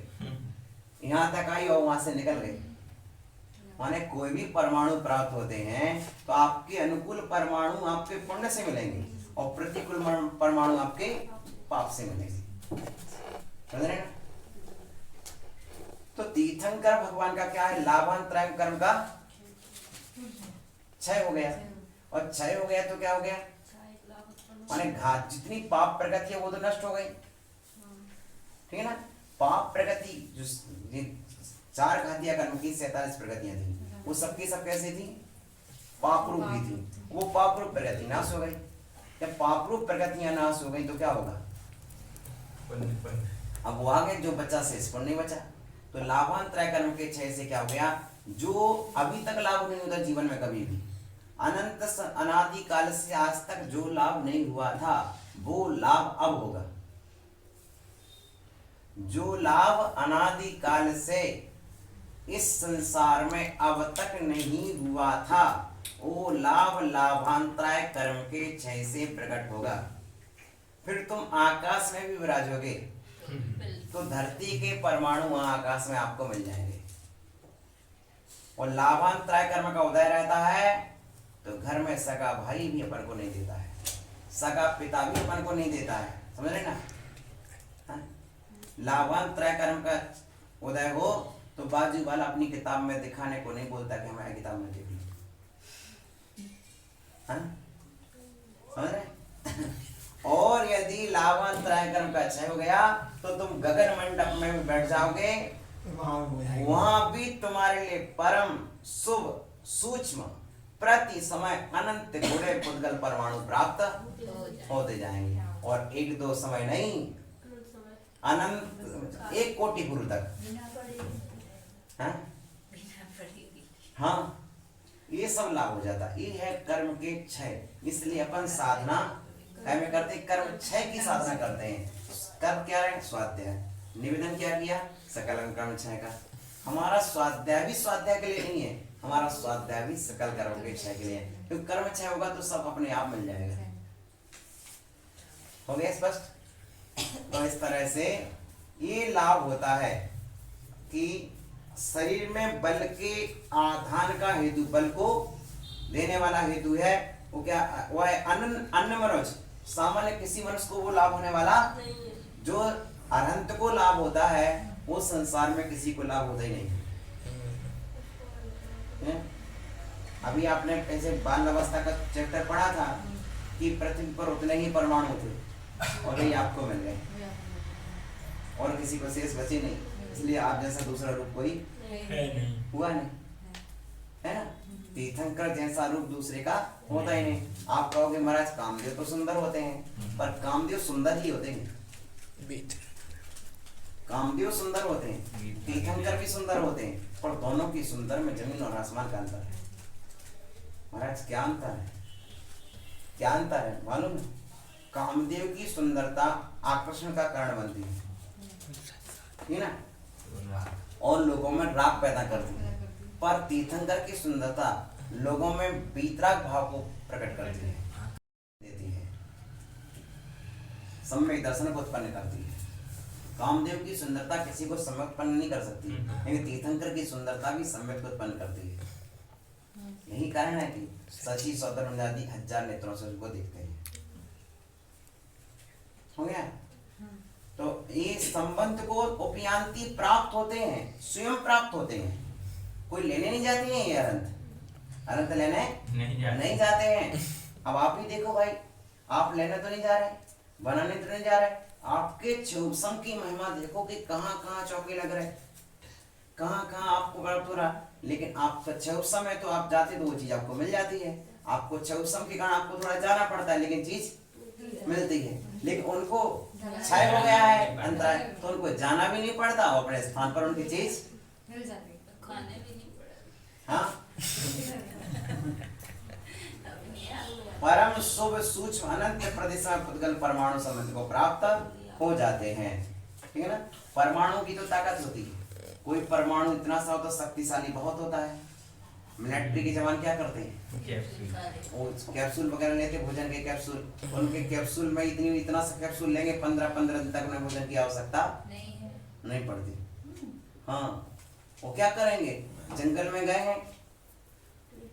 यहाँ तक आई और वहां से निकल गई। माने कोई भी परमाणु प्राप्त होते हैं तो आपके अनुकूल परमाणु आपके पुण्य से मिलेंगे और प्रतिकूल परमाणु आपके पाप से मिलेंगे, समझ रहे हैं। तो तीर्थंकर भगवान का क्या है, लाभांतराय कर्म का क्षय हो गया, और क्षय हो गया तो क्या हो गया, माने घात जितनी पाप प्रगति है वो तो नष्ट हो गई, ठीक है ना। पाप प्रगति जो 4 घातिया कर्म की 47 प्रगतियां थी, वो सबकी सब कैसे थी, पाप रूप भी थी, वो पाप रूप प्रगति नाश हो गई। जब पाप रूप प्रगतियां नाश हो गई तो क्या होगा, अब वो आगे जो बचा शेष पुण्य नहीं बचा। तो लाभांतराय कर्म के क्षय से क्या हो गया, जो अभी तक लाभ नहीं होता जीवन में कभी भी, अनादि काल से आज तक जो लाभ नहीं हुआ था वो लाभ अब होगा। जो लाभ अनादि काल से इस संसार में अब तक नहीं हुआ था वो लाभ लाभांतराय कर्म के क्षय से प्रकट होगा। फिर तुम आकाश में भी विराजोगे तो धरती के परमाणु वहां आकाश में आपको मिल जाएंगे। और लाभांतराय कर्म का उदय रहता है तो घर में सगा भाई भी अपन को नहीं देता है, सगा पिता भी अपन को नहीं देता है, समझ रहे ना। हाँ? लाभांतराय कर्म का उदय हो तो बाजू वाला अपनी किताब में दिखाने को नहीं बोलता कि हमारी किताब में देख लो। हाँ? समझ रहे? और यदि लाभांतराय कर्म का क्षय हो गया तो तुम गगन मंडप में भी बैठ जाओगे, वहां भी तुम्हारे लिए परम शुभ सूक्ष्म प्रति समय अनंत गुणे पुद्गल परमाणु प्राप्त होते जाएंगे। और एक दो समय नहीं, अनंत 1 कोटि गुरु तक। हाँ? हाँ, ये सब लाभ हो जाता। ये है कर्म के क्षय। इसलिए अपन साधना में करते, कर्म क्षय की साधना करते हैं। कर्म क्या है? स्वाध्याय। निवेदन क्या किया? सकल कर्म क्षय का। हमारा स्वाध्याय भी स्वाध्याय के लिए नहीं है, हमारा स्वाध्याय भी सकल कर्म के क्षय के लिए है। क्योंकि कर्म क्षय होगा तो सब अपने आप मिल जाएगा। हो गया स्पष्ट? तो इस तरह से ये लाभ होता है कि शरीर में बल के आधान का हेतु, बल को देने वाला हेतु है वो क्या? वो है अन्य मनुष्य। सामान्य किसी मनुष्य को वो लाभ होने वाला जो अनंत को लाभ होता है वो संसार में किसी को लाभ होता ही नहीं है? अभी आपने ऐसे बाल अवस्था का चैप्टर पढ़ा था कि पृथ्वी पर उतने ही परमाणु थे और ये आपको मिल गए और किसी को शेष बचे नहीं। इसलिए आप जैसा दूसरा रूप कोई हुआ नहीं, है ना। तीर्थंकर जैसा रूप दूसरे का होता ही नहीं। आप कहोगे महाराज कामदेव तो सुंदर होते हैं, पर कामदेव सुंदर ही होते हैं। कामदेव सुंदर होते हैं, तीर्थंकर भी सुंदर होते हैं, पर दोनों की सुंदर में जमीन और आसमान का अंतर है। महाराज क्या अंतर है? क्या अंतर है मालूम है? कामदेव की सुंदरता आकर्षण का कारण बनती है ना, और लोगों में राग पैदा करती है। पर तीर्थंकर की सुंदरता लोगों में वीतराग भाव को प्रकट करती है, देती है, सम्यक दर्शन को उत्पन्न करती है। कामदेव की सुंदरता किसी को सम्यक उत्पन्न नहीं कर सकती, लेकिन तीर्थंकर की सुंदरता भी सम्यक उत्पन्न करती है। यही कारण है कि सची सौंदर्य आदि 1000 नेत्रों से उसको देखते हैं। हो गया? तो ये संबंध को उपयांति प्राप्त होते हैं, स्वयं प्राप्त होते हैं, कोई लेने नहीं जाते हैं। ये अनंत लेने नहीं जाते हैं। अब आप ही देखो भाई, आप लेने तो नहीं जा रहे, बनाने तो नहीं जा रहे, आपके चौसम की महिमा देखो कि कहाँ कहाँ चौके लग रहे, कहाँ कहाँ आपको प्राप्त हो रहा। लेकिन आपका चौसम है तो आप जाते तो वो चीज आपको मिल जाती है। आपको चौसम के कारण आपको थोड़ा जाना पड़ता है, लेकिन चीज मिलती है। लेकिन उनको क्षय हो गया है अंतराय, तो उनको जाना भी नहीं पड़ता और अपने स्थान पर उनकी चीज मिल जाती है, खाने भी नहीं पड़ता। हाँ, परम शुभ सूक्ष्म अनंत प्रदेश में पुद्गल परमाणु संबंध को प्राप्त हो जाते हैं। ठीक है ना। परमाणु की तो ताकत होती है, कोई परमाणु इतना सा होता शक्तिशाली बहुत होता है। मिलिट्री के जवान क्या करते हैं? कैप्सूल वगैरह लेते, भोजन के कैप्सूल। उनके कैप्सूल में इतना सा कैप्सूल लेंगे, 15-15 दिन तक उन्हें भोजन की आवश्यकता नहीं पड़ती। हाँ, वो क्या करेंगे? जंगल में गए हैं,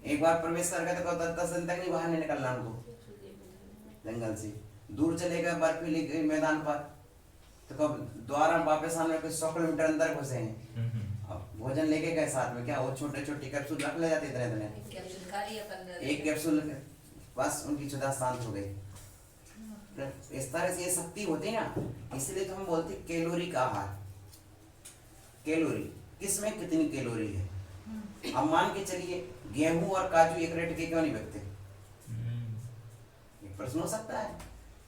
एक बार प्रवेश कर गए तो 10 दिन तक नहीं बाहर नहीं निकलना उनको जंगल से। दूर चले गए बर्फीले मैदान पर, तो कब द्वारा वापस आने को 100 किलोमीटर अंदर घुसे हैं। अब भोजन लेके गए साथ में, क्या वो छोटे छोटे कैप्सूल रख ले जाते इतने एक कैप्सूल, बस उनकी क्षुधा शांत हो गई। इस तरह से ये शक्ति होती है ना, इसलिए तो हम बोलते कैलोरी का आहार। कैलोरी किसमें कितनी कैलोरी है? अब मान के चलिए गेहूं और काजू एक रेट के क्यों नहीं बिकते? एक प्रश्न हो सकता है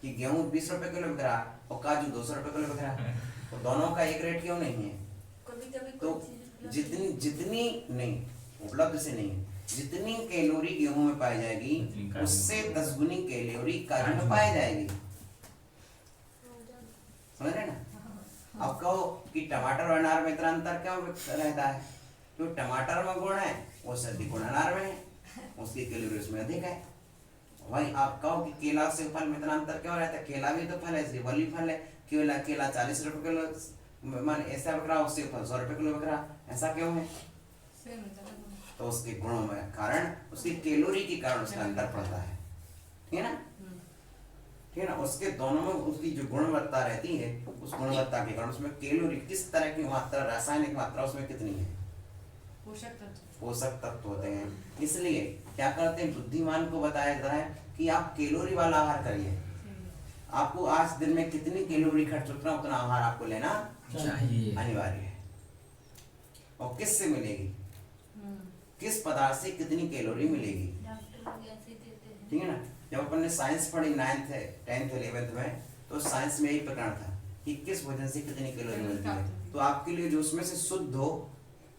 कि गेहूं 20 रुपए किलो बिक रहा और काजू 200 रुपए किलो बिक रहा, तो दोनों का एक रेट क्यों नहीं है? तो जितनी नहीं उपलब्ध से नहीं है, जितनी कैलोरी गेहूं में पाई जाएगी उतनी काजू उससे में। 10 गुनी कैलोरी काजू में काजू पाई में। जाएगी। समझ रहे ना? अब कहो कि टमाटर और अनार में इतना अंतर क्यों रहता है? तो टमाटर में गुण है वो सर्दी गुण अनार में है, उसकी कैलोरी उसमें अधिक है। वही आप कहो कि केला से फल में इतना अंतर क्यों रहता है? केला भी तो फल है, सेब भी फल है। केला 40 रुपए किलो मान ऐसा बिक रहा, उससे फल 100 रुपए किलो बिक रहा, ऐसा क्यों है? सेम होता है ना। तो उसके गुणों में कारण उसकी कैलोरी के कारण उसका अंतर पड़ता है, ठीक है ना? ठीक है ना? उसके दोनों में उसकी जो गुणवत्ता रहती है उस गुणवत्ता के कारण उसमें कैलोरी किस तरह की मात्रा, रासायनिक मात्रा उसमें कितनी है, पोषक तत्व होते हैं। इसलिए क्या करते हैं, बुद्धिमान को बताया जाता है कि आप कैलोरी वाला आहार करिए। आपको आज दिन में कितनी कैलोरी खर्च उतना उतना आहार आपको लेना चाहिए। अनिवार्य है। और किससे मिलेगी, किस पदार्थ से कितनी कैलोरी मिलेगी, डॉक्टर लोग ऐसे ही देते हैं। ठीक है ना? जब अपन ने साइंस पढ़ी 9th 10th 11th में, तो साइंस में यही प्रकरण था कि किस भोजन से कितनी कैलोरी मिलती है। तो आपके लिए जो उसमें से शुद्ध हो,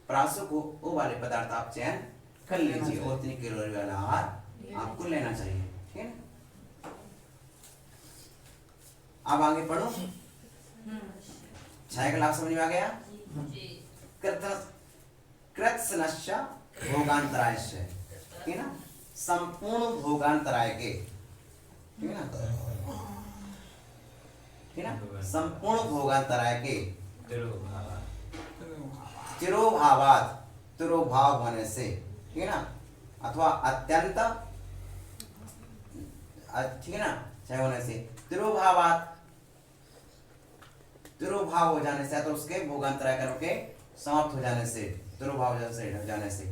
प्रासुक हो, वो वाले पदार्थ आप चयन कर लीजिए और उतनी कैलोरी वाला आहार आपको लेना चाहिए, ठीक है ना? अब आगे पढ़ो। 6 का लाभ समझ में आ गया? जी। कृत्स्नश्च भोगांतरायश्च, ठीक है ना? संपूर्ण भोगांतराय के, ठीक है ना? ठीक है ना? संपूर्ण भोगांतराय के चिरोभावात, तिरोभाव होने से, ठीक है ना? अथवा अत्यंत, ठीक है ना, क्षय होने से, तिरोभावात, तिरोभाव हो जाने से, तो उसके भोगांतराय कर्म के समाप्त हो जाने से, तिरोभाव से हट जाने से,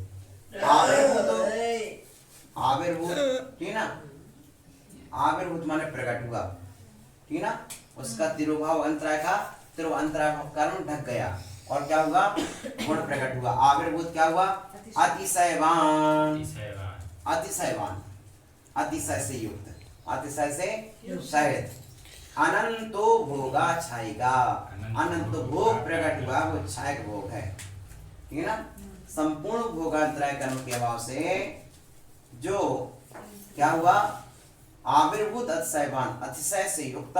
आविर्भूत, ठीक है ना? आविर्भूत माने प्रकट हुआ, ठीक है ना? उसका तिरोभाव अंतराय का तिरोअंतराय कर्म ढक गया और क्या हुआ, गुण प्रकट हुआ। आविर्भूत क्या हुआ, अतिशयवान, अतिशयवान, अतिशय से युक्त, अतिशय से सहित, अनंतो भोगा छायेगा, अनंत भोग प्रकट हुआ, वो छायक भोग है, ठीक है ना? संपूर्ण भोगांतराय कर्म के अभाव से जो क्या हुआ, आविर्भूत अतिशयवान, अतिशय से युक्त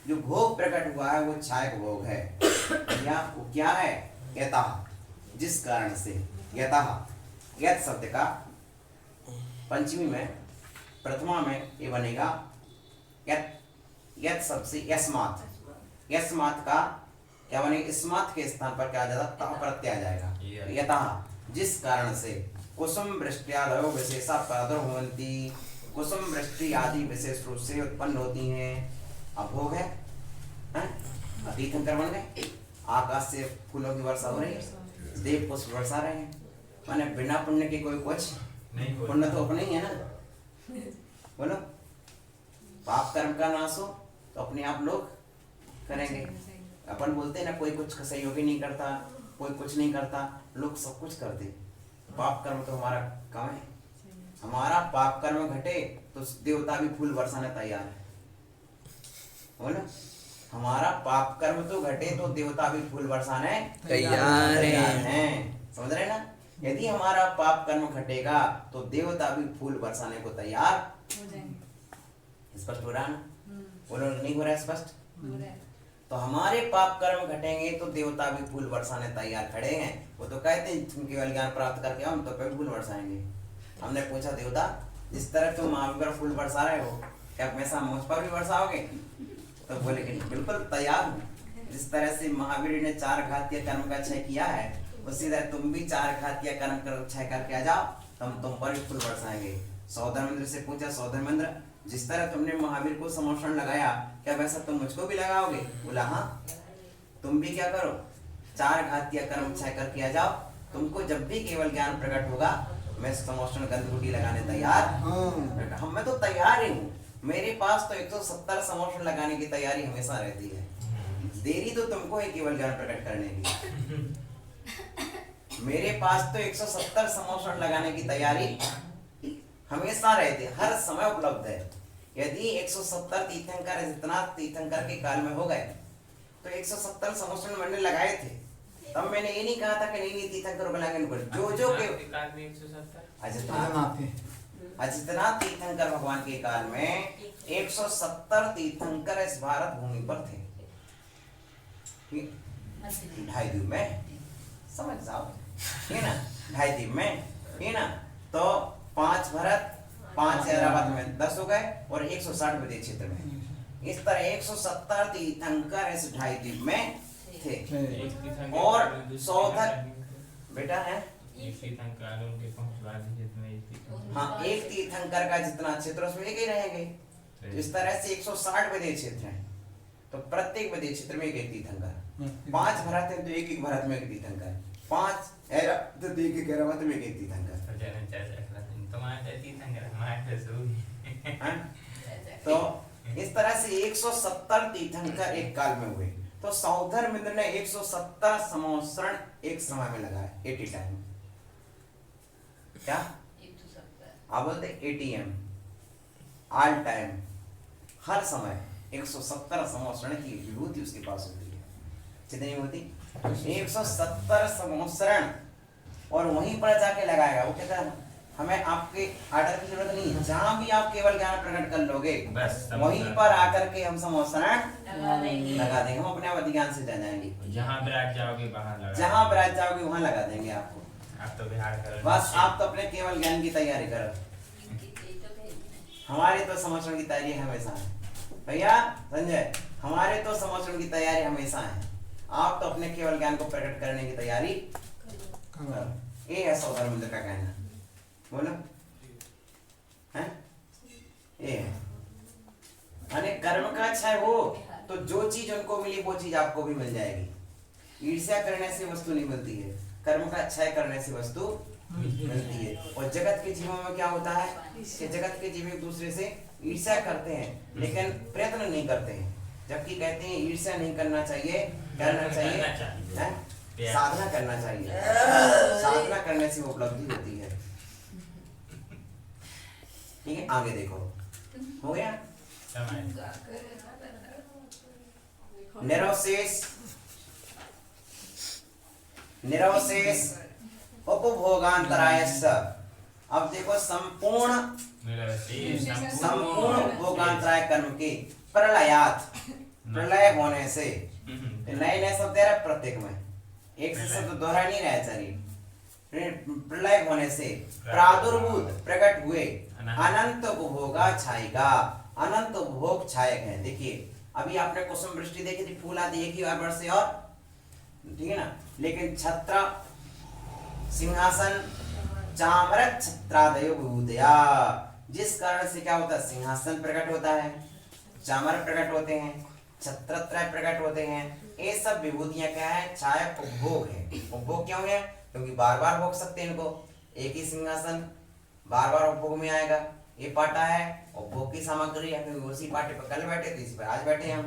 जो भोग प्रकट हुआ है वो छायक भोग है। या वो क्या है, यतः, जिस कारण से, यतः, यत शब्द का पंचमी में प्रथमा में ये बनेगा यत, यत शब्द से यस्मात्, यस्मात् का क्या बनेगा, इस्मात् के स्थान पर क्या आ जाता, ता प्रत्यय आ जाएगा। यतः, जिस कारण से, कुसुम वृष्ट्यादयो विशेषा प्रादुर्भवन्ति, कुसुम वृष्टि आदि विशेष रूप से उत्पन्न होती हैं। अभोग है, तीर्थंकर बन गए, आकाश से फूलों की वर्षा हो रही है, देव पुष्प बरसा रहे हैं, माने बिना पुण्य के कोई कुछ नहीं, पुण्य तो अपने ही है ना। बोलो, पाप कर्म का नाश हो तो अपने आप लोग करेंगे। अपन बोलते हैं ना, कोई कुछ सहयोग ही नहीं करता, कोई कुछ नहीं करता, लोग सब कुछ करते। पाप कर्म तो हमारा कम है, हमारा पाप कर्म घटे तो देवता भी फूल बरसाने तैयार है। बोलो, हमारा पाप कर्म तो घटे तो देवता भी फूल बरसाने तैयार हैं। समझ रहे ना? यदि हमारा पाप कर्म घटेगा तो देवता भी फूल बरसाने को तैयार हो जाएंगे। स्पष्ट हो रहा ना? बोलो, नहीं हो रहा है स्पष्ट? हो रहा है। तो हमारे पाप कर्म घटेंगे तो देवता भी फूल बरसाने तैयार खड़े हैं। वो तो कहते हैं तुम केवल ज्ञान प्राप्त करके आओ, हम तो कभी फूल बरसाएंगे। हमने पूछा, देवता जिस तरह तुम महावीर पर फूल बरसा रहे हो, क्या हमेशा मुझ पर भी बरसाओगे? तो बोले कि बिल्कुल तैयार हूँ। जिस तरह से महावीर ने 4 घातीय कर्म का क्षय किया है, उसी तरह तुम भी 4 घातीय कर्म का क्षय करके आ जाओ, तो हम तुम पर भी फूल बरसाएंगे। सौधर्मेंद्र से पूछा, सौधर्मेंद्र जिस तरह तुमने महावीर को समोषण लगाया, क्या वैसा तुम मुझको भी लगाओगे? बोला हाँ, तुम भी क्या करो, 4 घातीय कर्म क्षय करके आ जाओ, तुमको जब भी केवल ज्ञान प्रकट होगा मैं समोषण गंधकुटी लगाने तैयार। हम मैं तो तैयार ही हूँ, मेरे पास तो 170 समोषण लगाने की तैयारी हमेशा रहती है। देरी तो तुमको है केवल ज्ञान प्रकट करने की। मेरे पास तो 170 समोषण लगाने की तैयारी हमेशा रहती है, हर समय उपलब्ध है। यदि 170 तीर्थंकर जितना तीर्थंकर के काल में हो गए तो 170 समोषण मैंने लगाए थे, तब मैंने ये नहीं कहा था कि नहीं तीर्थंकर बनाएंगे इनको, जो के के काल में 170 अजितनाथ अजितनाथ तीर्थंकर भगवान के काल में 170 तीर्थंकर इस भारत भूमि पर थे। ढाई द्वीप में, समझ जाओ, है ना, ढाई द्वीप में, है ना, तो 5 भरत 5 हैदराबाद में 10 हो गए और 160 विदेश क्षेत्र में। इस तरह 170 तीर्थंकर इस ढाई द्वीप में थे। एक तीर्थंकर और सौधर बेटा है, एक तीर्थंकर उनके पहुंचवा दीजिए तो एक तीर्थंकर। हाँ, एक तीर्थंकर का जितना क्षेत्र उसमें एक ही रहेंगे। तो इस तरह से 160 विदेश क्षेत्र हैं, तो प्रत्येक विदेश क्षेत्र में एक तीर्थंकर। 5 भरत है तो एक भरत में एक तीर्थंकर, 5 ऐरावत तो एक ऐरावत में एक तीर्थंकर। तो इस तरह से 170 तीर्थंकर एक काल में हुए। तो सौधर मित्र ने 170 संवत्सरण एक समय में लगाया, 80 टाइम। क्या आप बोलते ATM, ऑल टाइम, हर समय 170 संवत्सरण की विभूति उसके पास होती है। कितनी विभूति? 170 संवत्सरण। और वहीं पर जाके लगाएगा। वो कहता है हमें आपके आर्डर की जरूरत नहीं है, जहां भी आप केवल ज्ञान प्रकट कर लोगे बस वहीं पर आकर के हम संवत्सरण लगा देंगे। हम अपने आप अधिज्ञान से जाएंगे। जहां विराट जाओगे वहां लगा, जहां विराट जाओगे वहां लगा देंगे आपको। आप तो बिहार करो, बस आप तो अपने केवल ज्ञान की तैयारी करो। हमारे तो संवत्सरण की तैयारी हमेशा है भैया संजय, हमारे तो संवत्सरण की तैयारी हमेशा है। आप तो अपने केवल ज्ञान को प्रकट करने की तैयारी करो। ये है सौधर मित्र का कहना। बोलो हैं? ये है माने कर्म का क्षय हो तो जो चीज उनको मिली वो चीज आपको भी मिल जाएगी। ईर्ष्या करने से वस्तु नहीं मिलती है, कर्म का क्षय करने से वस्तु मिलती है। और जगत के जीवों में क्या होता है कि जगत के जीव एक दूसरे से ईर्ष्या करते हैं लेकिन प्रयत्न नहीं करते हैं। जबकि कहते हैं ईर्ष्या नहीं करना चाहिए, करना चाहिए हैं? साधना करना चाहिए। साधना करने से उपलब्धि होती है। ठीक है, आगे देखो, हो गया। निरवशेष उपभोगांतरायस्य। अब देखो संपूर्ण उपभोगांतराय कर्म के प्रलयात, प्रलय होने से, नए नए शब्द दे रहा है प्रत्येक में, एक से शब्द दोहरा नहीं रहा शरीर। प्रलय होने से प्रादुर्भूत प्रकट हुए अनंत उपभोगा छाएगा। अनंत उपभोग छायक है। देखिए अभी आपने कुसुम वृष्टि देखी थी, फूल आदि एक ही बार बरसे और, ठीक है ना, लेकिन छत्र सिंहासन चामरक छत्रादयो विभूतया, जिस कारण से क्या होता है, सिंहासन प्रकट होता है, चामर प्रकट होते हैं, छत्रत्रय प्रकट होते हैं। ये सब विभूतियां क्या है, छायक उपभोग है। उपभोग क्यों है? क्योंकि बार बार भोग सकते हैं इनको। एक ही सिंहासन बार बार उपभोग में आएगा। ये पाटा है उपभोग की सामग्री है, क्योंकि उसी पाटे पर कल बैठे थे, इसी पर आज बैठे हम,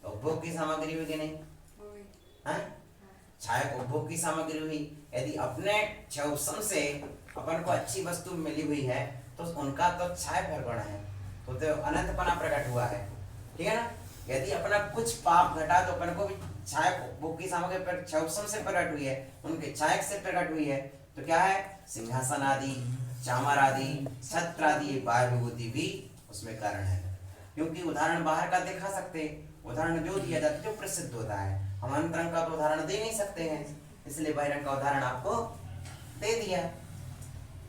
तो उपभोग की सामग्री हुई कि नहीं है? छायक उपभोग की सामग्री हुई। यदि अपने क्षौसम से अपन को अच्छी वस्तु मिली हुई है तो उनका तो छाय प्रगुण है, तो अनंतपना प्रकट हुआ है। ठीक है ना। यदि अपना कुछ पाप घटा तो अपन को भी छायक उपभोग की सामग्री पर क्षौसम से प्रकट हुई है, उनके छायक से प्रकट हुई है, तो क्या है, सिंहासन आदि, चामर आदि, छत्र आदि, बाह्य विभूति भी उसमें कारण है। क्योंकि उदाहरण बाहर का दिखा सकते, उदाहरण जो दिया जाता है जो प्रसिद्ध होता है, हम अंतरंग का तो उदाहरण दे नहीं सकते हैं, इसलिए बहिरंग का उदाहरण आपको दे दिया।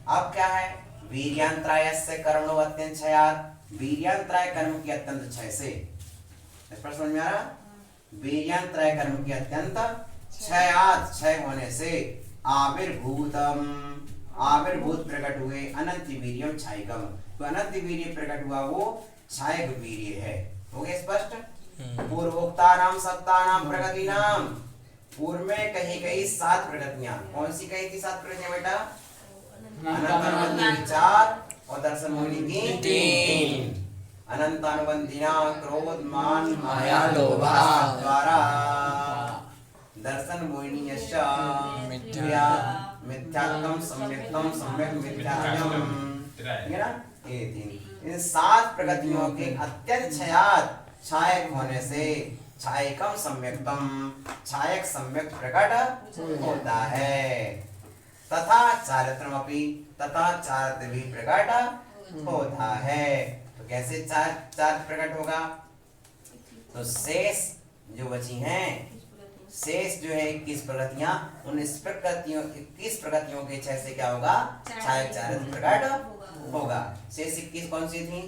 अब क्या है, वीर्यांतरायस्य कर्मणो अत्यंत क्षयात्, वीर्यांतराय कर्म की अत्यंत क्षय से, इस पर समझ में आ रहा, वीर्यांतराय कर्म की अत्यंत क्षयात्, क्षय होने से आविर्भूतम, आविर्भूत प्रकट हुए, अनंत वीर्यम छायकम, तो अनंत वीर्य प्रकट हुआ वो छायक वीर्य है। हो गया स्पष्ट। पूर्वोक्तानाम सत्तानाम प्रगतिनाम, पूर्व में कही गई 7 प्रगतियां, कौन सी कही थी 7 प्रगतियां बेटा? अनंतानुबंधी 4 और दर्शन मोहिनी की 3। अनंतानुबंधिना क्रोध मान माया लोभा द्वारा, दर्शन मोहिनी यश मिथ्या मिथ्यात्म सम्यक्तम सम्यक मिथ्यात्म, ये ना, ये 3। इन 7 प्रगतियों के अत्यंत क्षयात्, छायक होने से छायकम सम्यक्तम छायक सम्यक प्रकट होता है। तथा चारित्रमपि तथा चारित्र भी प्रकट होता है। तो कैसे चारित्र प्रकट होगा? तो शेष जो बची हैं, शेष जो है 21 प्रगतियां, उन 21 प्रगतियों के क्षय से क्या होगा? छायक चारित्र प्रकट होगा। शेष 21 कौन सी थी?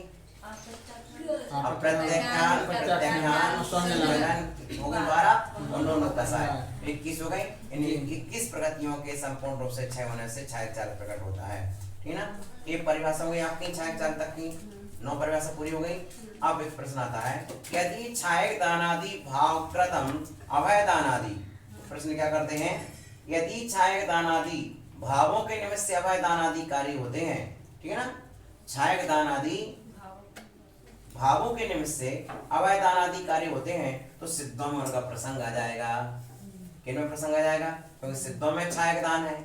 अप्रत्यक्षान, प्रत्यक्षान, संयोजन होगा द्वारा उन दोनों का सार 21 हो गए। इन 21 प्रगतियों के संपूर्ण रूप से क्षय होने से छायक चारित्र प्रकट होता है। ठीक है ना? ये परिभाषा हो गई आपकी छायक चारित्र तक की, 9 परिभाषा पूरी हो गई। अब एक प्रश्न आता है, यदि छायक दानादि भाव कृतम अभय दानादि, प्रश्न क्या करते हैं? यदि छायक दानादि भावों के निमित्त से अभय दानादि कार्य होते हैं, ठीक है ना? छायक दानादि भावों के निमित्त से अभय दानादि कार्य होते हैं तो सिद्धों में उनका प्रसंग आ जाएगा। किन में प्रसंग आ जाएगा? क्योंकि सिद्धों में छायक दान है,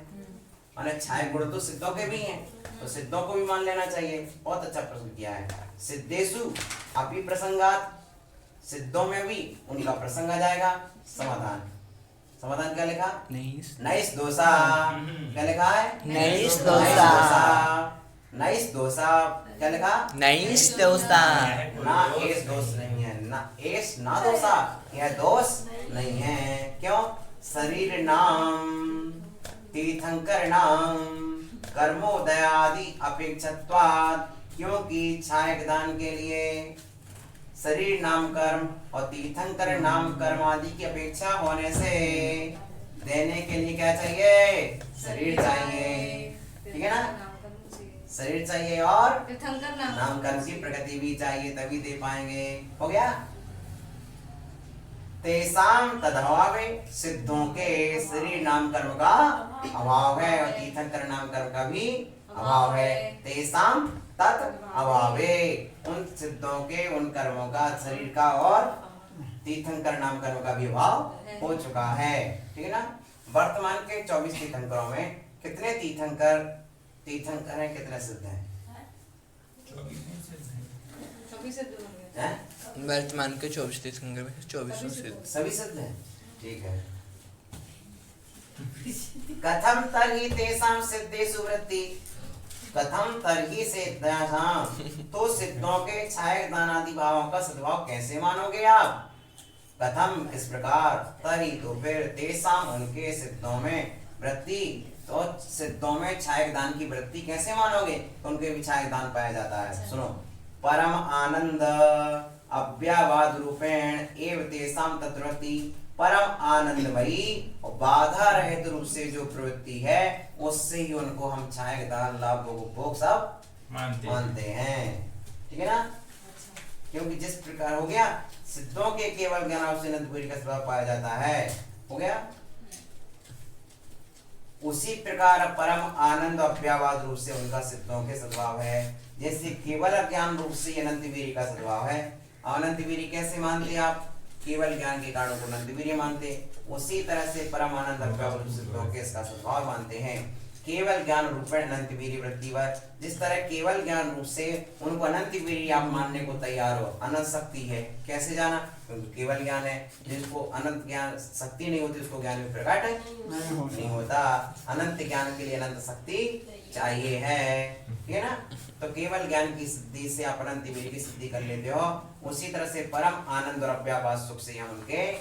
माने छायक गुण तो सिद्धों के भी हैं, तो सिद्धों को भी मान लेना चाहिए। बहुत अच्छा प्रश्न किया है। सिद्धेषु अपि प्रसंगात, सिद्धों में भी उनका प्रसंग आ जाएगा। समाधान, समाधान क्या लिखा? नैष दोषा। क्या लिखा है? नैष दोषा। नैष दोषा क्या लिखा? नैष दोषा। ना एस दोष नहीं है, ना एस ना दोषा, यह दोष नहीं है। क्यों? शरीर नाम तीर्थंकर नाम कर्मोदयादि अपेक्षत्वात्, क्योंकि छायक दान के लिए शरीर नाम कर्म और तीर्थंकर नाम कर्म आदि की अपेक्षा होने से देने के लिए क्या चाहिए? शरीर चाहिए। ठीक है ना? शरीर चाहिए और नाम कर्म की प्रगति भी चाहिए, तभी दे पाएंगे। हो गया? तेसाम तदभावे, सिद्धों के शरीर नाम कर्म का अभाव है और तीर्थंकर नाम कर्म का भी अभाव है। तेसाम तत् अभावे, उन सिद्धों के उन कर्मों का, शरीर का और तीर्थंकर नाम कर्म का भी अभाव हो चुका है। ठीक है ना? वर्तमान के 24 तीर्थंकरों में कितने तीर्थंकर हैं, कितने सिद्ध हैं? वर्तमान के 24 तीर्थंकर में 24 सिद्ध, सभी सिद्ध हैं। ठीक है। कथम तर्हि तेषां सिद्धेषु वृत्ति, कथम तर्हि से तो सिद्धों के छायक दानादि भावों का सद्भाव कैसे मानोगे आप? कथम, इस प्रकार, तर्हि तो फिर, तेषां उनके सिद्धों में वृत्ति, तो सिद्धों में छायक दान की वृत्ति कैसे मानोगे? तो उनके भी छायक दान पाया जाता है। सुनो, परम आनंद अव्यावाद रूपेण एव तेषां तद्वृत्ति, परम आनंदमयी और बाधा रहित रूप से जो प्रवृत्ति है उससे ही उनको हम छायक दान लाभ उपभोग सब मानते हैं। ठीक है ना? क्योंकि जिस प्रकार हो गया सिद्धों के केवल ज्ञान से अनंतपुरी का स्वभाव पाया जाता है। हो गया? उसी प्रकार परम आनंद अव्यावाद रूप से उनका सिद्धों के सद्भाव है। जैसे केवल ज्ञान रूप से अनंत वीर्य का सद्भाव है। अनंत वीर्य कैसे मानते आप? केवल ज्ञान के कारणों को अनंत वीर्य मानते। उसी तरह से परम आनंद अव्यावाद रूप सिद्धों के इसका सद्भाव मानते हैं। केवल ज्ञान रूप अनंत वीर्य वृत्ति व, जिस तरह केवल ज्ञान रूप से उनको अनंत वीर्य आप मानने को तैयार हो, अनंत शक्ति है। कैसे जाना? क्योंकि केवल ज्ञान है। जिसको अनंत ज्ञान शक्ति नहीं होती उसको ज्ञान भी प्रकट नहीं होता। अनंत ज्ञान के लिए अनंत शक्ति चाहिए है। ठीक है ना? तो केवल ज्ञान की सिद्धि से आप अनंत वीर्य की सिद्धि कर लेते हो। उसी तरह से परम आनंद और अव्याभास सुख से हम उनके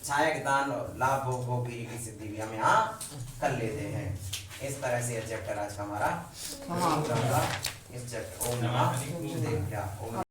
छायक दान लाभ भोग वीर्य की सिद्धि भी हम यहाँ कर लेते हैं। इस तरह से यह चैप्टर आज का हमारा इस चैप्टर ओम नमः शिवाय।